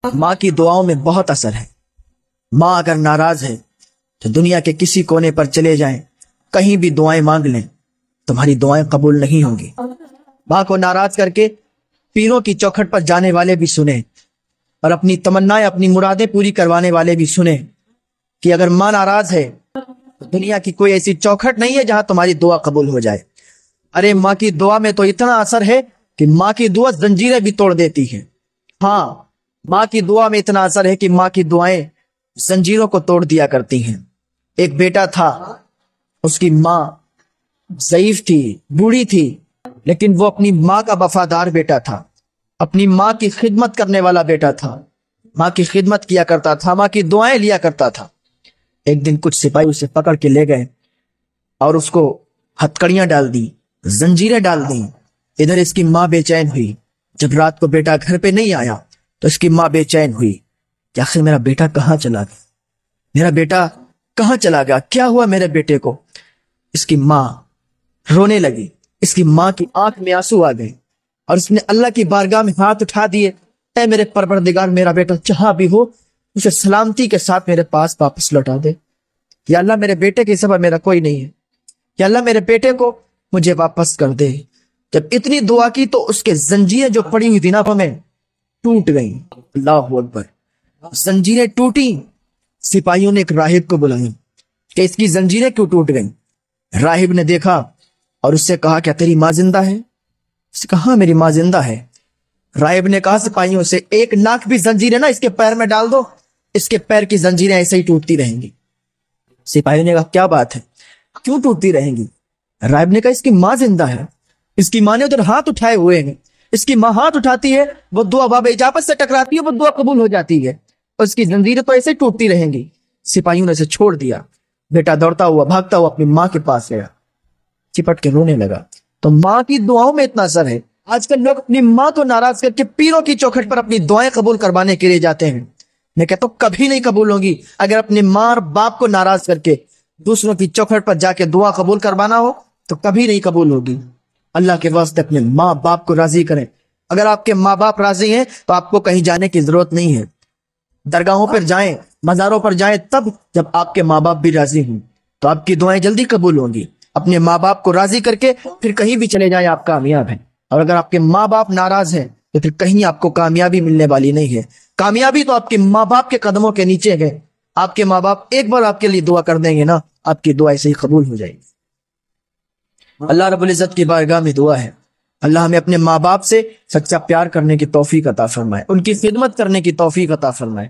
ماں کی دعاؤں میں بہت اثر ہے۔ ماں اگر ناراض ہے تو دنیا کے کسی کونے پر چلے جائیں، کہیں بھی دعائیں مانگ لیں، تمہاری دعائیں قبول نہیں ہوں گی۔ ماں کو ناراض کر کے پیروں کی چوکھٹ پر جانے والے بھی سنیں، اور اپنی تمنائیں، اپنی مرادیں پوری کروانے والے بھی سنیں کہ اگر ماں ناراض ہے تو دنیا کی کوئی ایسی چوکھٹ نہیں ہے جہاں تمہاری دعا قبول ہو جائے۔ ارے ماں کی دعا میں تو اتنا اثر ہے کہ ماں کی دعا زنجیریں بھی توڑ دیتی ہے۔ ہاں، ماں کی دعا میں اتنا اثر ہے کہ ماں کی دعائیں زنجیروں کو توڑ دیا کرتی ہیں۔ ایک بیٹا تھا، اس کی ماں ضعیف تھی، بوڑھی تھی، لیکن وہ اپنی ماں کا وفادار بیٹا تھا، اپنی ماں کی خدمت کرنے والا بیٹا تھا، ماں کی خدمت کیا کرتا تھا، ماں کی دعائیں لیا کرتا تھا۔ ایک دن کچھ سپاہی اسے پکڑ کے لے گئے اور اس کو ہتکڑیاں ڈال دی، زنجیریں ڈال دیں۔ ادھر اس کی ماں بے چین ہوئی۔ جب رات کو بیٹا گھر پہ نہیں آیا تو اس کی ماں بے چین ہوئی کہ آخر میرا بیٹا کہاں چلا گیا، میرا بیٹا کہاں چلا گیا، کیا ہوا میرے بیٹے کو۔ اس کی ماں رونے لگی، اس کی ماں کی آنکھ میں آنسو آ گئے، اور اس نے اللہ کی بارگاہ میں ہاتھ اٹھا دیے، اے میرے پروردگار، میرا بیٹا جہاں بھی ہو اسے سلامتی کے ساتھ میرے پاس واپس لوٹا دے۔ یا اللہ، میرے بیٹے کے سوا میرا کوئی نہیں ہے، یا اللہ میرے بیٹے کو مجھے واپس کر دے۔ جب اتنی دعا کی تو اس کے زنجیریں جو پڑی ہوئی تھی نا میں ٹوٹ گئیں۔ اللہ اکبر، زنجیریں ٹوٹی۔ سپاہیوں نے ایک راہب کو بلایا کہ اس کی زنجیریں کیوں ٹوٹ گئیں۔ راہب نے دیکھا اور اس سے کہا، کیا تیری ماں زندہ ہے؟ اس نے کہا، ہاں میری ماں زندہ ہے۔ راہب نے کہا سپاہیوں سے، 1 لاکھ بھی زنجیریں نا اس کے پیر میں ڈال دو، اس کے پیر کی زنجیریں ایسے ہی ٹوٹتی رہیں گی۔ سپاہیوں نے کہا، کیا بات ہے، کیوں ٹوٹتی رہیں گی؟ راہب نے کہا، اس کی ماں زندہ ہے، اس کی ماں نے ادھر ہاتھ اٹھائے ہوئے ہیں، اس کی ماں ہاتھ اٹھاتی ہے، وہ دعا باب اجابت سے ٹکراتی ہے، وہ دعا قبول ہو جاتی ہے، اور اس کی زنجیریں تو ایسے ہی ٹوٹتی رہیں گی۔ سپاہیوں نے اسے چھوڑ دیا۔ بیٹا دوڑتا ہوا، بھاگتا ہوا اپنی ماں کے پاس گیا، چپٹ کے رونے لگا۔ تو ماں کی دعاؤں میں اتنا اثر ہے۔ آج کل لوگ اپنی ماں کو ناراض کر کے پیروں کی چوکھٹ پر اپنی دعائیں قبول کروانے کے لیے جاتے ہیں۔ میں کہتا ہوں کبھی نہیں قبول ہوگی۔ اگر اپنے ماں اور باپ کو ناراض کر کے دوسروں کی چوکھٹ پر جا کے دعا قبول کروانا ہو تو کبھی نہیں قبول ہوگی۔ اللہ کے واسطے اپنے ماں باپ کو راضی کریں۔ اگر آپ کے ماں باپ راضی ہیں تو آپ کو کہیں جانے کی ضرورت نہیں ہے۔ درگاہوں پر جائیں، مزاروں پر جائیں، تب جب آپ کے ماں باپ بھی راضی ہوں تو آپ کی دعائیں جلدی قبول ہوں گی۔ اپنے ماں باپ کو راضی کر کے پھر کہیں بھی چلے جائیں، آپ کامیاب ہیں۔ اور اگر آپ کے ماں باپ ناراض ہیں تو پھر کہیں آپ کو کامیابی ملنے والی نہیں ہے۔ کامیابی تو آپ کے ماں باپ کے قدموں کے نیچے ہے۔ آپ کے ماں باپ ایک بار آپ کے لیے دعا کر دیں گے نا، آپ کی دعا ایسے ہی قبول ہو جائے گی۔ اللہ رب العزت کی بارگاہ میں دعا ہے، اللہ ہمیں اپنے ماں باپ سے سچا پیار کرنے کی توفیق عطا فرمائے، ان کی خدمت کرنے کی توفیق عطا فرمائے۔